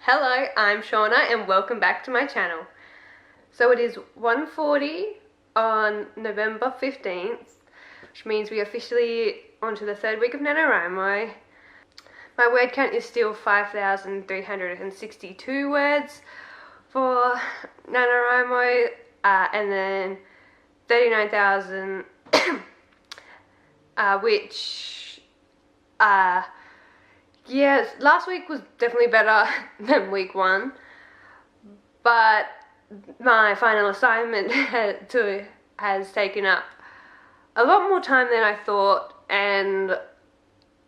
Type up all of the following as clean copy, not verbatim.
Hello, I'm Shauna and welcome back to my channel. So it is 1:40 on November 15th, which means we are officially onto the third week of NaNoWriMo. My word count is still 5,362 words for NaNoWriMo, and then 39,000, which, yes, last week was definitely better than week one, but my final assignment has taken up a lot more time than I thought, and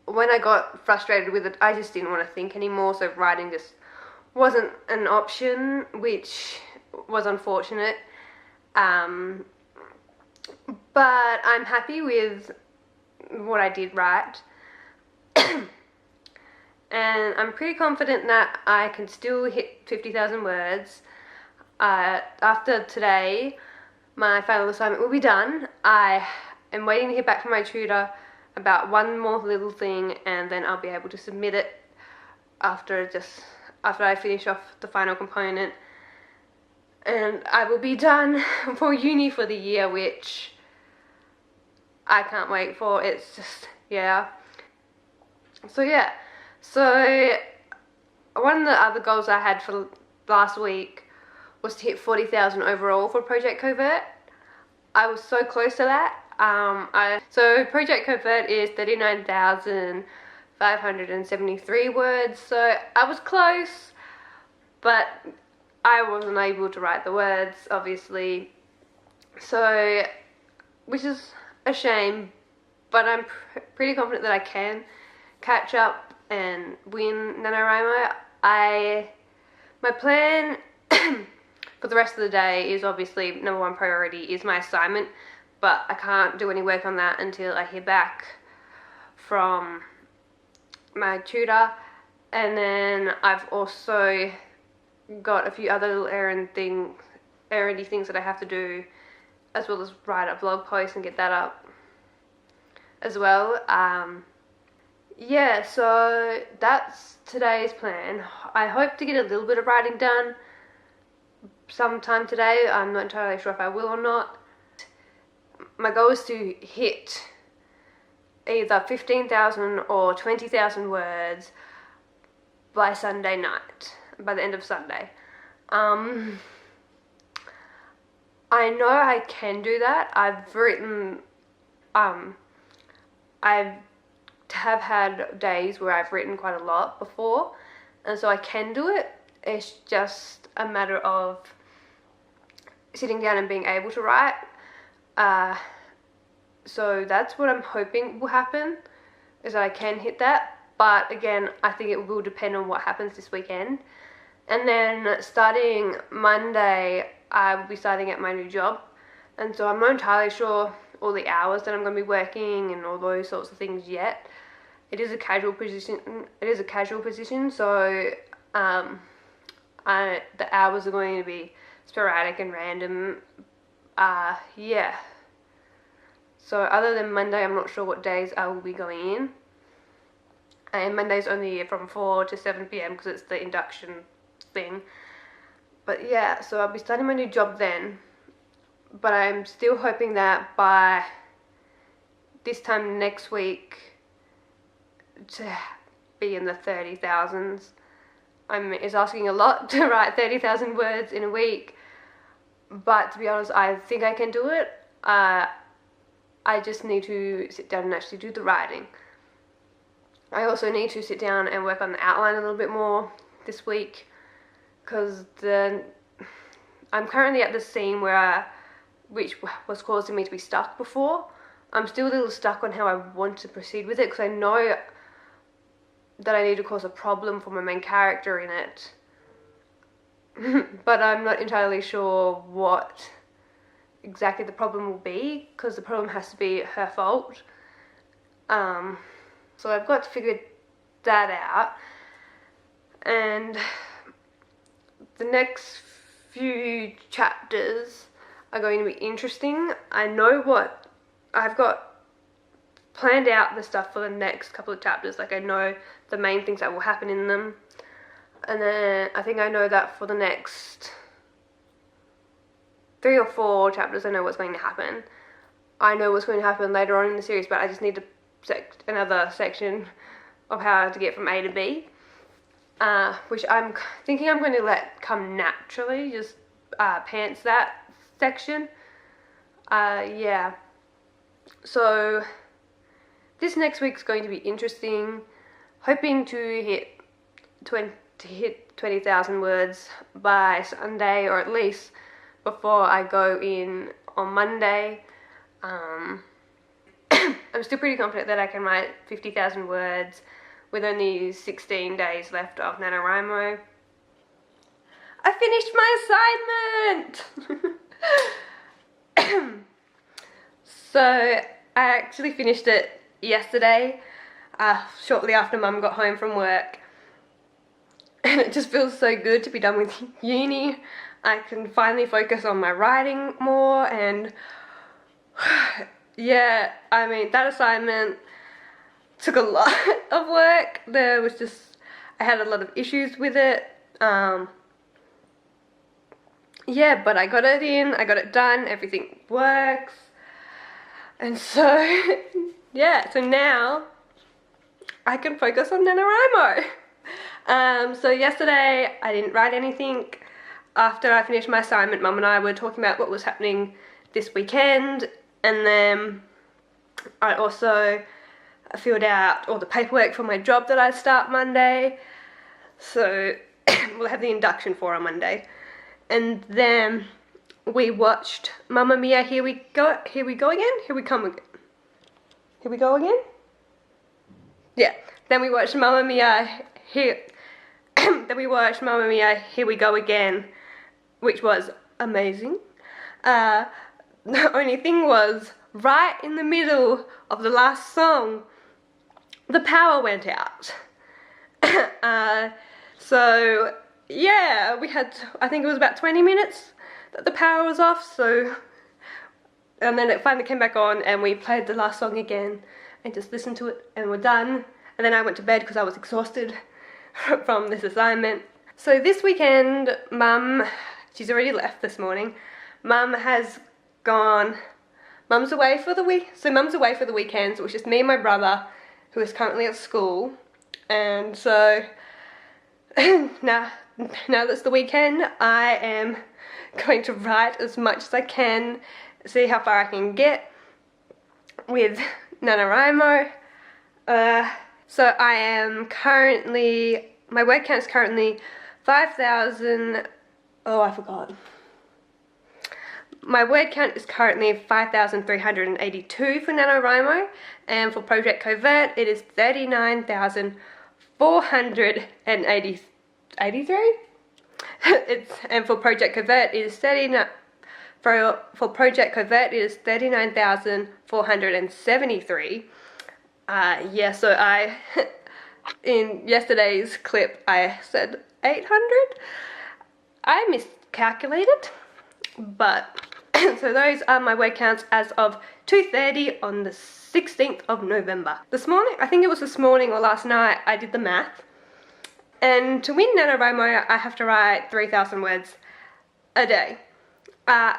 when I got frustrated with it, I just didn't want to think anymore, so writing just wasn't an option, which was unfortunate. But I'm happy with what I did write. And I'm pretty confident that I can still hit 50,000 words. After today, my final assignment will be done. I am waiting to hear back from my tutor about one more little thing, and then I'll be able to submit it after I finish off the final component. And I will be done for uni for the year, which I can't wait for. It's just, yeah. So yeah. So one of the other goals I had for last week was to hit 40,000 overall for Project Covert. I was so close to that. So Project Covert is 39,573 words, so I was close, but I wasn't able to write the words, obviously, so, which is a shame, but I'm pretty confident that I can catch up and win NaNoWriMo. My plan for the rest of the day is obviously number one priority is my assignment, but I can't do any work on that until I hear back from my tutor. And then I've also got a few other little errandy things that I have to do, as well as write a blog post and get that up as well. Yeah, so that's today's plan. I hope to get a little bit of writing done sometime today. I'm not entirely sure if I will or not. My goal is to hit either 15,000 or 20,000 words by Sunday night, by the end of Sunday. I know I can do that. I've written, I have had days where I've written quite a lot before, and so I can do it. It's just a matter of sitting down and being able to write. So that's what I'm hoping will happen, is that I can hit that. But again, I think it will depend on what happens this weekend. And then starting Monday, I will be starting at my new job, and so I'm not entirely sure all the hours that I'm going to be working and all those sorts of things yet. It is a casual position. So the hours are going to be sporadic and random. Yeah. So other than Monday, I'm not sure what days I will be going in. And Monday's only from 4 to 7 p.m. because it's the induction thing. But yeah, so I'll be starting my new job then. But I'm still hoping that by this time next week to be in the 30,000s. It's asking a lot to write 30,000 words in a week, but to be honest, I think I can do it. I just need to sit down and actually do the writing. I also need to sit down and work on the outline a little bit more this week, because I'm currently at the scene which was causing me to be stuck before. I'm still a little stuck on how I want to proceed with it, because I know that I need to cause a problem for my main character in it. But I'm not entirely sure what exactly the problem will be, because the problem has to be her fault. So I've got to figure that out. And the next few chapters are going to be interesting. I know what I've got planned out, the stuff for the next couple of chapters. Like, I know the main things that will happen in them. And then I think I know that for the next 3 or 4 chapters I know what's going to happen. I know what's going to happen later on in the series, but I just need to another section of how to get from A to B, which I'm thinking I'm going to let come naturally, just pants that section. Yeah. So this next week's going to be interesting. Hoping to hit 20,000 words by Sunday, or at least before I go in on Monday. I'm still pretty confident that I can write 50,000 words with only 16 days left of NaNoWriMo. I finished my assignment! So I actually finished it yesterday, shortly after Mum got home from work. And it just feels so good to be done with uni. I can finally focus on my writing more, and yeah, I mean, that assignment took a lot of work. I had a lot of issues with it. Yeah, but I got it in, I got it done, everything works. And so, yeah, so now I can focus on NaNoWriMo. So yesterday I didn't write anything. After I finished my assignment, Mum and I were talking about what was happening this weekend, and then I also filled out all the paperwork for my job that I start Monday. So we'll have the induction for on Monday. And then we watched Mamma Mia, Here We Go Again? Here We Come Again. Here We Go Again? Yeah. Then we watched Mamma Mia, Then we watched Mamma Mia, Here We Go Again, which was amazing. The only thing was, right in the middle of the last song, the power went out. So yeah, we had, I think it was about 20 minutes that the power was off, so, and then it finally came back on and we played the last song again and just listened to it and we're done. And then I went to bed because I was exhausted from this assignment. So this weekend, Mum, she's already left this morning. Mum has gone, Mum's away for the weekend, so it's just me and my brother, who is currently at school. And so now that's the weekend, I am going to write as much as I can, see how far I can get with NaNoWriMo. So I am currently, my word count is currently 5,000, oh I forgot. My word count is currently 5,382 for NaNoWriMo, and for Project Covert it is 39,483. And for Project Covert it is 39,473. Yeah, so in yesterday's clip I said 800. I miscalculated, but so those are my word counts as of 2:30 on the 16th of November. This morning, I think it was this morning or last night, I did the math. And to win NaNoWriMo, I have to write 3,000 words a day. I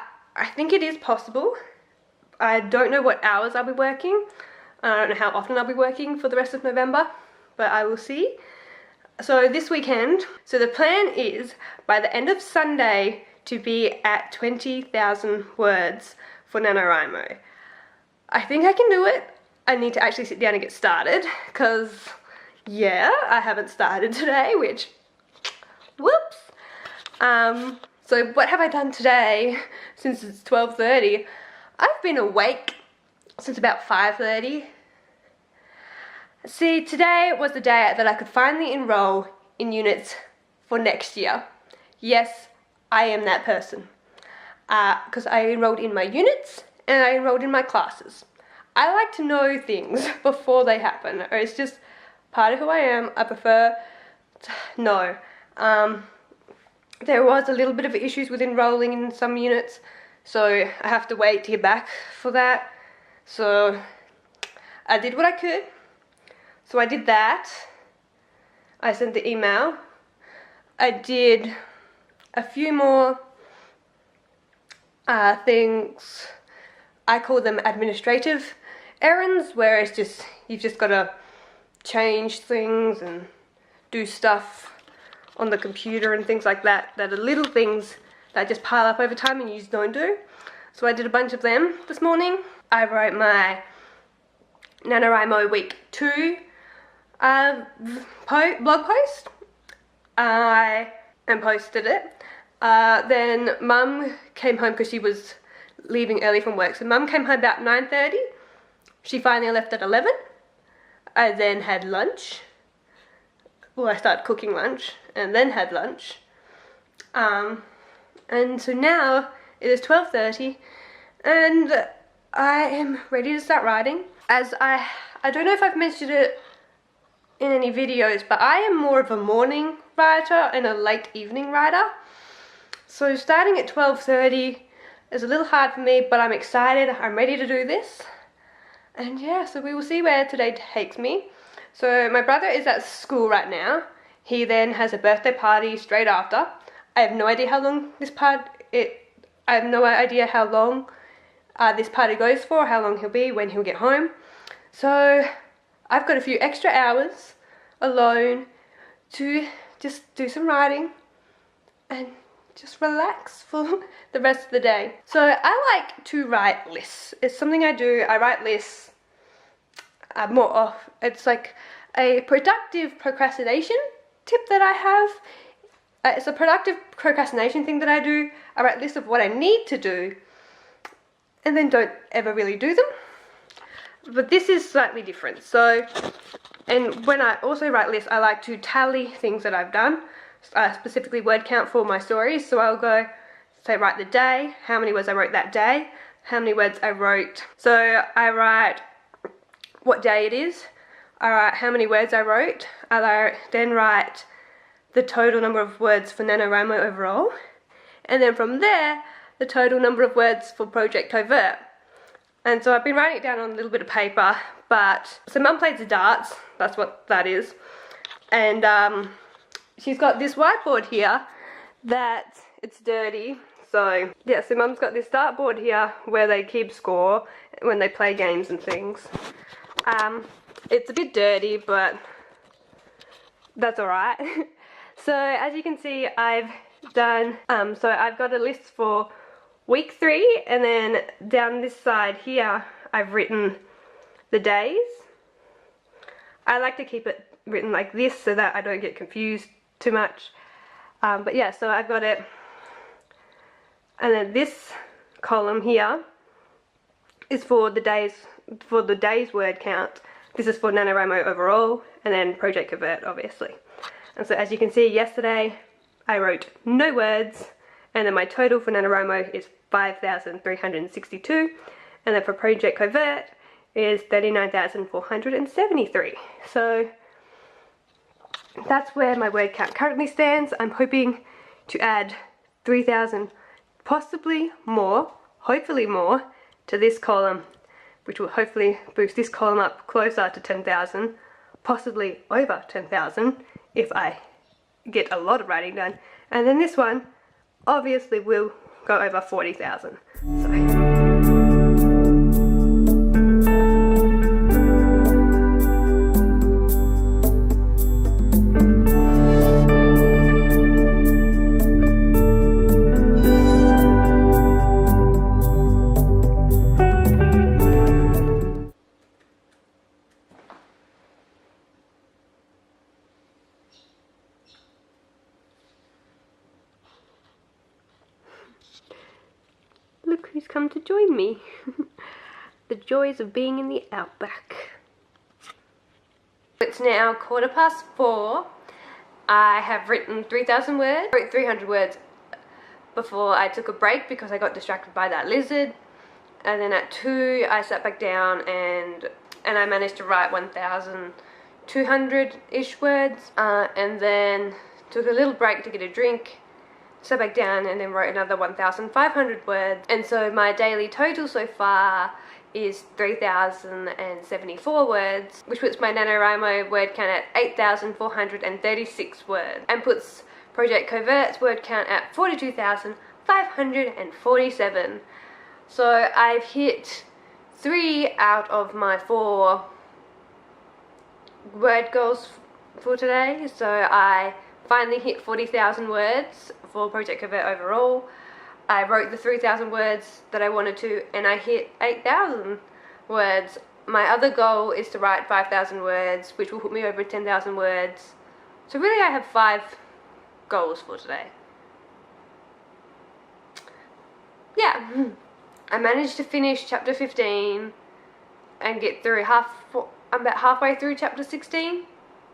think it is possible. I don't know what hours I'll be working. I don't know how often I'll be working for the rest of November, but I will see. So this weekend, so the plan is by the end of Sunday to be at 20,000 words for NaNoWriMo. I think I can do it. I need to actually sit down and get started, because yeah, I haven't started today, which, whoops. So what have I done today since it's 12:30? I've been awake since about 5:30. See, today was the day that I could finally enroll in units for next year. Yes, I am that person. Because I enrolled in my units and I enrolled in my classes. I like to know things before they happen, or it's just part of who I am. I prefer to know. There was a little bit of issues with enrolling in some units, so I have to wait to hear back for that. So I did what I could. So I did that. I sent the email. I did a few more things. I call them administrative errands, where it's just, you've just got to change things and do stuff on the computer and things like that, that are little things that just pile up over time and you just don't do. So I did a bunch of them this morning. I wrote my NaNoWriMo week 2 blog post and posted it. Then Mum came home because she was leaving early from work. So Mum came home about 9:30. She finally left at 11. I then had lunch. Well, I started cooking lunch and then had lunch. And so now it is 12:30 and I am ready to start writing. As I don't know if I've mentioned it in any videos, but I am more of a morning writer and a late evening writer. So starting at 12:30 is a little hard for me, but I'm excited. I'm ready to do this. And yeah, so we will see where today takes me. So my brother is at school right now. He then has a birthday party straight after. I have no idea how long this this party goes for, how long he'll be, when he'll get home. So I've got a few extra hours alone to just do some writing and just relax for the rest of the day. So I like to write lists. It's something I do. I write lists more off. It's like a productive procrastination tip that I have. It's a productive procrastination thing that I do. I write lists of what I need to do and then don't ever really do them. But this is slightly different. So, and when I also write lists, I like to tally things that I've done, specifically word count for my stories. So I'll go, say, write the day, how many words I wrote that day, how many words I wrote. So I write what day it is, I write how many words I wrote, I then write the total number of words for NaNoWriMo overall, and then from there, the total number of words for Project Covert. And so I've been writing it down on a little bit of paper, but, so Mum plays the darts, that's what that is, and she's got this whiteboard here that it's dirty. So yeah, so Mum's got this dartboard here where they keep score when they play games and things. It's a bit dirty, but that's alright. So as you can see, I've done, so I've got a list for week 3, and then down this side here, I've written the days. I like to keep it written like this so that I don't get confused too much. But yeah, so I've got it, and then this column here is for the day's word count. This is for NaNoWriMo overall, and then Project Covert, obviously. And so as you can see, yesterday I wrote no words, and then my total for NaNoWriMo is 5,362, and then for Project Covert is 39,473. So that's where my word count currently stands. I'm hoping to add 3,000, possibly more, hopefully more, to this column, which will hopefully boost this column up closer to 10,000, possibly over 10,000 if I get a lot of writing done. And then this one obviously will go over 40,000. So look who's come to join me. The joys of being in the outback. It's now 4:15. I have written 3,000 words. I wrote 300 words before I took a break because I got distracted by that lizard. And then at 2 I sat back down and I managed to write 1,200-ish words. And then took a little break to get a drink, sat back down, and then wrote another 1,500 words. And so my daily total so far is 3,074 words, which puts my NaNoWriMo word count at 8,436 words, and puts Project Covert's word count at 42,547. So I've hit 3 out of my 4 word goals for today. So I finally hit 40,000 words for Project Covert overall. I wrote the 3,000 words that I wanted to, and I hit 8,000 words. My other goal is to write 5,000 words, which will put me over 10,000 words. So really I have 5 goals for today. Yeah, I managed to finish chapter 15 and get through I'm about halfway through chapter 16,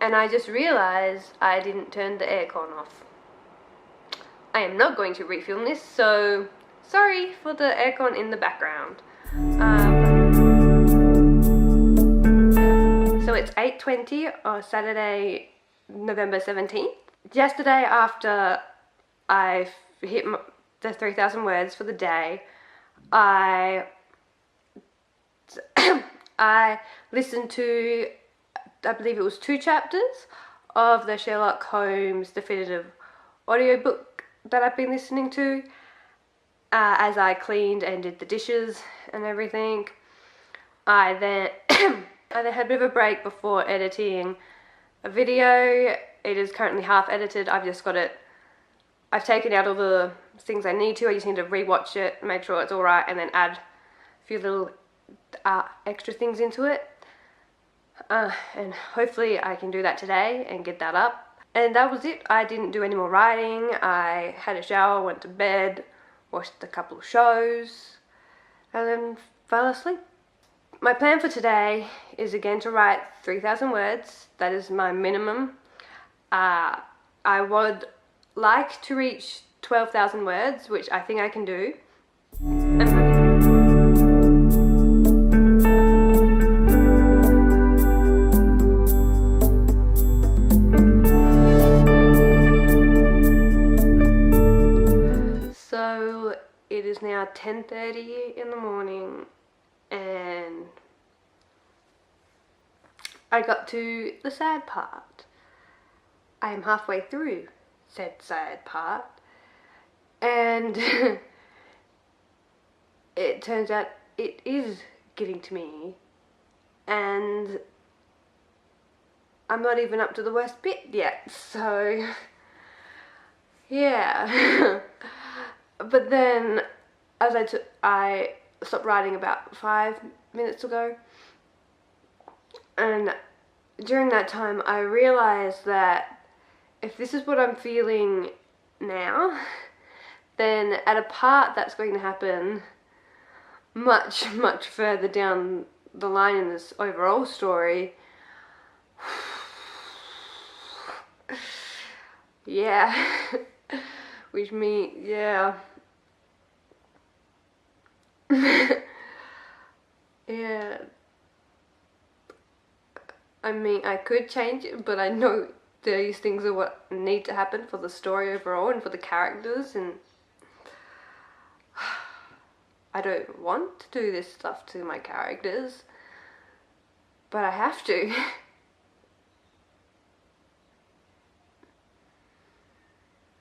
and I just realised I didn't turn the aircon off. I am not going to refilm this, so sorry for the aircon in the background. So it's 8:20 on Saturday, November 17th. Yesterday, after I hit the 3,000 words for the day, I listened to, I believe it was 2 chapters of the Sherlock Holmes definitive audiobook that I've been listening to as I cleaned and did the dishes and everything. I then had a bit of a break before editing a video. It is currently half edited. I've taken out all the things I need to. I just need to rewatch it, make sure it's alright, and then add a few little extra things into it. And hopefully I can do that today and get that up. And that was it. I didn't do any more writing. I had a shower, went to bed, watched a couple of shows, and then fell asleep. My plan for today is again to write 3,000 words. That is my minimum. I would like to reach 12,000 words, which I think I can do. So it is now 10:30 in the morning, and I got to the sad part. I am halfway through said sad part, and it turns out it is getting to me, and I'm not even up to the worst bit yet, so yeah. But then, as I stopped writing about 5 minutes ago, and during that time I realised that if this is what I'm feeling now, then at a part that's going to happen much further down the line in this overall story, yeah, which means, yeah, yeah, I mean, I could change it, but I know these things are what need to happen for the story overall and for the characters, and I don't want to do this stuff to my characters, but I have to.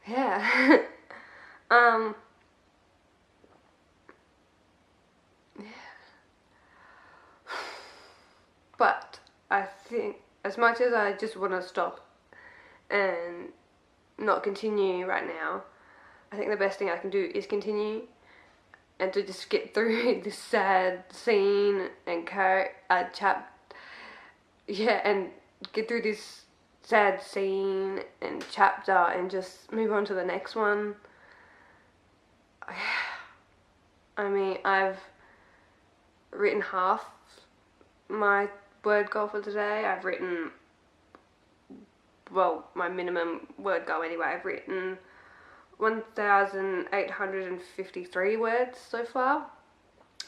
Yeah. Yeah. But I think as much as I just want to stop and not continue right now, I think the best thing I can do is continue and to just get through this sad scene and and get through this sad scene and chapter and just move on to the next one. I mean, I've written half my word goal for today. I've written, well, my minimum word goal anyway. I've written 1,853 words so far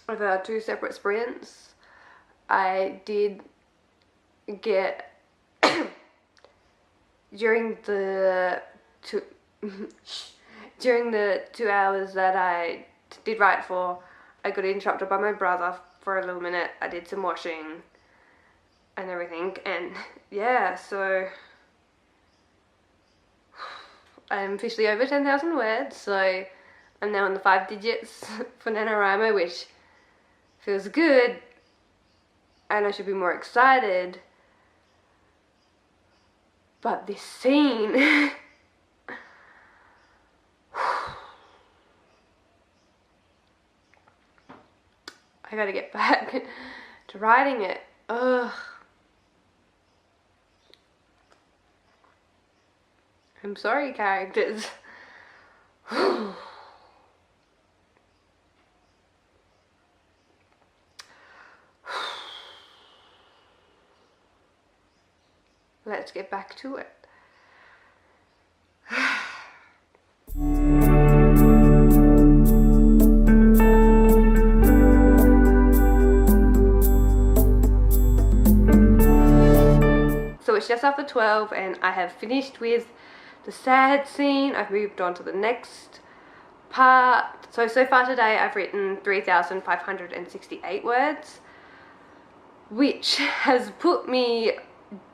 over 2 separate sprints. I did get during the 2 hours that I did write for, I got interrupted by my brother for a little minute. I did some washing and everything, and yeah, so I'm officially over 10,000 words, so I'm now in the 5 digits for NaNoWriMo, which feels good, and I should be more excited. But this scene, I gotta get back to writing it. Ugh. I'm sorry, characters. Let's get back to it. So it's just after 12 and I have finished with the sad scene. I've moved on to the next part. So far today I've written 3,568 words, which has put me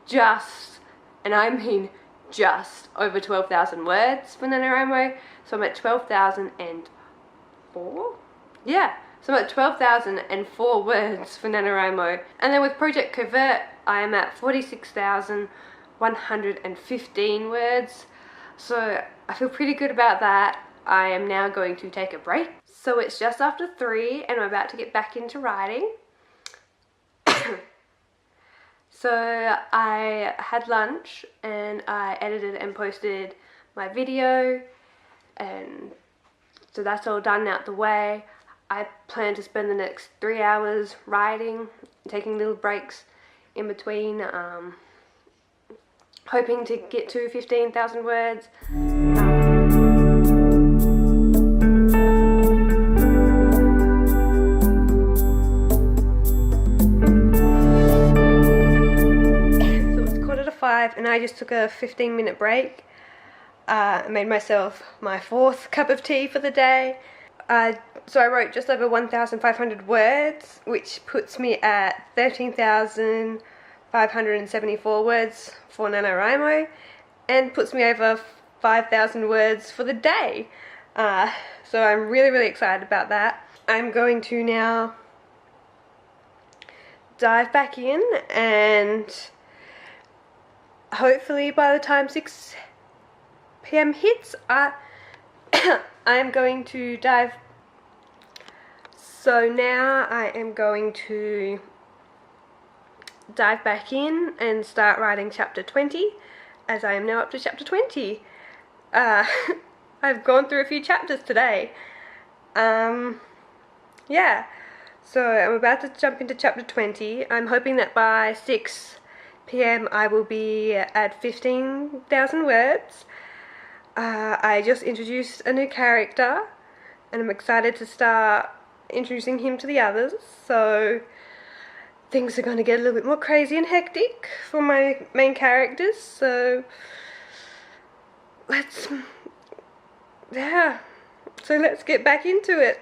just, and I mean just, over 12,000 words for NaNoWriMo. So I'm at 12,004? Yeah, so I'm at 12,004 words for NaNoWriMo. And then with Project Covert, I am at 46,115 words. So I feel pretty good about that. I am now going to take a break. So it's just after 3 and I'm about to get back into writing. So I had lunch and I edited and posted my video, and so that's all done out the way. I plan to spend the next 3 hours writing, taking little breaks in between, hoping to get to 15,000 words. And I just took a 15-minute break. I made myself my 4th cup of tea for the day. So I wrote just over 1,500 words, which puts me at 13,574 words for NaNoWriMo, and puts me over 5,000 words for the day. So I'm really excited about that. I'm going to now dive back in, and hopefully by the time 6 PM hits, I am going to dive. So now I am going to dive back in and start writing chapter 20, as I am now up to chapter 20. I've gone through a few chapters today. Yeah, so I'm about to jump into chapter 20. I'm hoping that by 6 PM I will be at 15,000 words. I just introduced a new character and I'm excited to start introducing him to the others, so things are going to get a little bit more crazy and hectic for my main characters. So let's get back into it.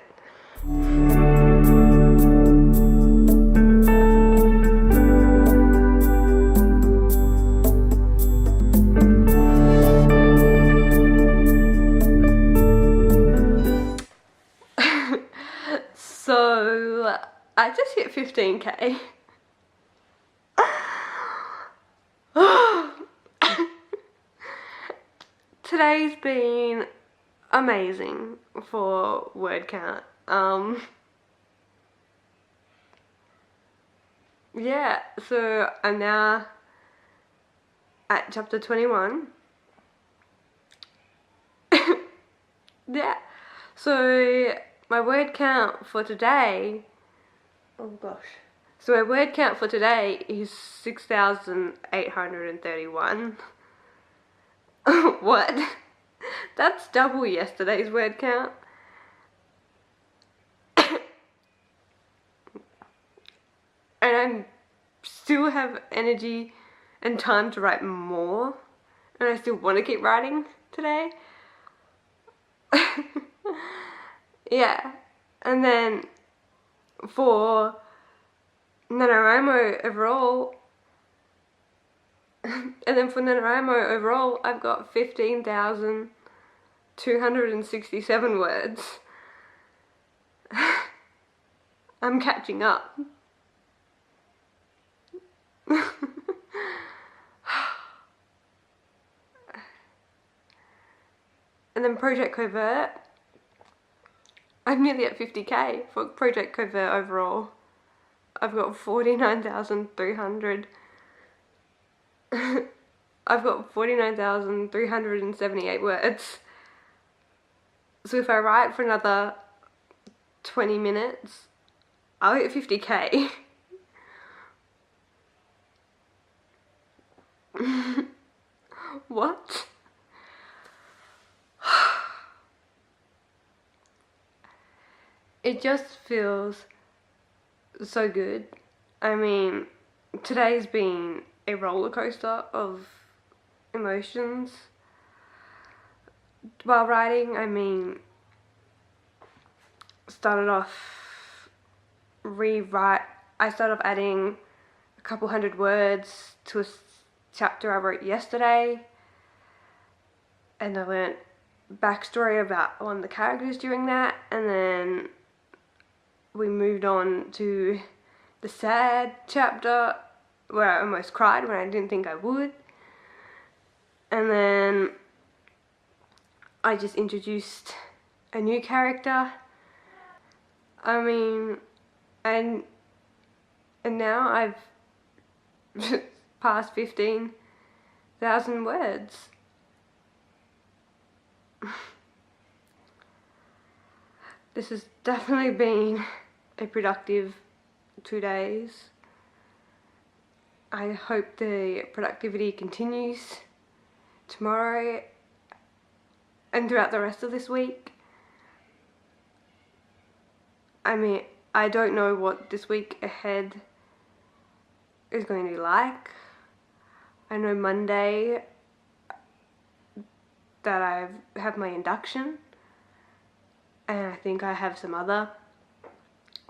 So I just hit 15k. Today's been amazing for word count. Yeah, so I'm now at chapter 21. Yeah, so my word count for today, oh gosh, so my word count for today is 6,831. What? That's double yesterday's word count. And I still have energy and time to write more, and I still want to keep writing today. Yeah, and then for NaNoWriMo overall, I've got 15,000 267 words. I'm catching up. And then Project Covert, I'm nearly at 50k for Project Covert overall. I've got 49,300. I've got 49,378 words. So if I write for another 20 minutes, I'll hit 50k. What? It just feels so good. I mean, today's been a roller coaster of emotions. While writing, I mean, started off I started off adding a couple hundred words to a chapter I wrote yesterday, and I learnt backstory about one of the characters during that, and then we moved on to the sad chapter where I almost cried when I didn't think I would, and then I just introduced a new character. I mean, and now I've passed 15,000 words. This has definitely been a productive 2 days. I hope the productivity continues tomorrow and throughout the rest of this week. I mean, I don't know what this week ahead is going to be like. I know Monday that I have my induction, and I think I have some other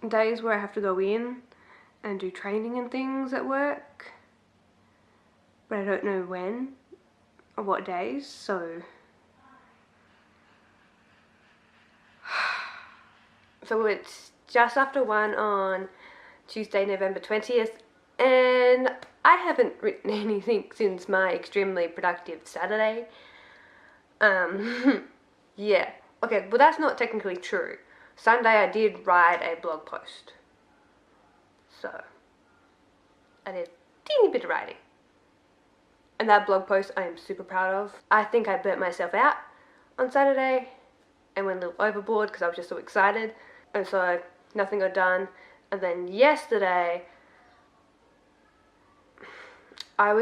days where I have to go in and do training and things at work, but I don't know when or what days, so it's just after 1 on Tuesday, November 20th, and I haven't written anything since my extremely productive Saturday. Yeah, okay, well that's not technically true. Sunday I did write a blog post, so I did a teeny bit of writing, and that blog post I am super proud of. I think I burnt myself out on Saturday and went a little overboard because I was just so excited, and so nothing got done. And then yesterday I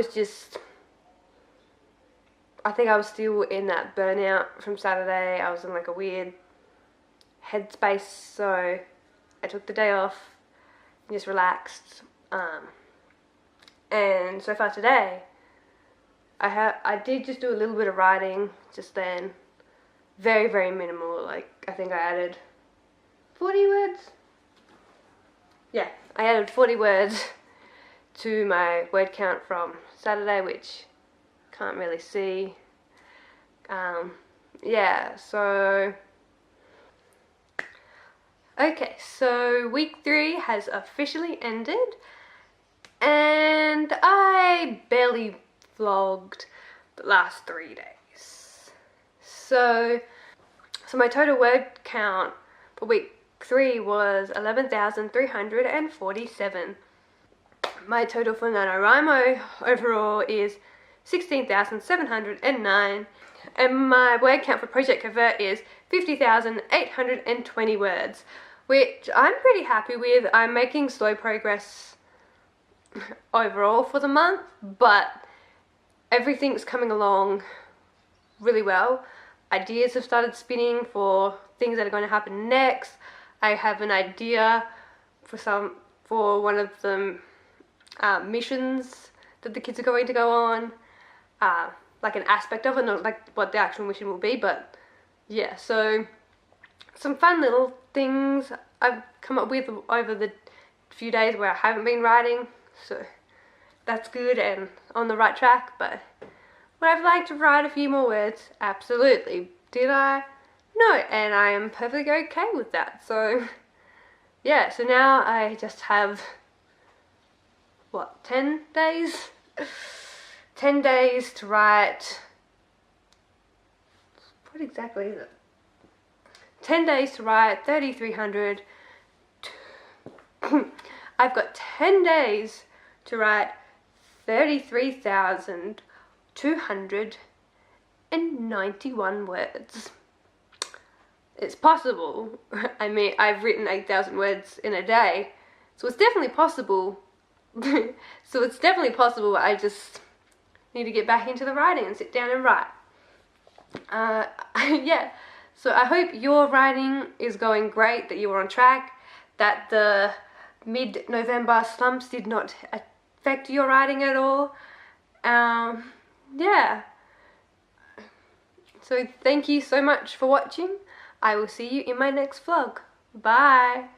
think I was still in that burnout from Saturday. I was in like a weird headspace, so I took the day off and just relaxed. And so far today, I did just do a little bit of writing just then, very, very minimal. Like I think I added 40 words. Yeah, I added 40 words to my word count from Saturday, which can't really see. Yeah, so okay, so week 3 has officially ended, and I barely vlogged the last 3 days. So my total word count for week 3 was 11,347. My total for NaNoWriMo overall is 16,709, and my word count for Project Covert is 50,820 words, which I'm pretty happy with. I'm making slow progress overall for the month, but everything's coming along really well. Ideas have started spinning for things that are going to happen next. I have an idea for one of the missions that the kids are going to go on, like an aspect of it, not like what the actual mission will be, but yeah, so some fun little things I've come up with over the few days where I haven't been writing, so that's good and on the right track. But would I like to write a few more words? Absolutely, Did I? No, and I am perfectly okay with that. So yeah, so now I just have, what, 10 days? 10 days to write, what exactly is it? 10 days to write 3,300. I've got 10 days to write 33,291 words. It's possible. I mean, I've written 8,000 words in a day, so it's definitely possible. So it's definitely possible. I just need to get back into the writing and sit down and write. Yeah, so I hope your writing is going great, that you're on track, that the mid-November slumps did not affect your writing at all. Yeah, so thank you so much for watching. I will see you in my next vlog. Bye!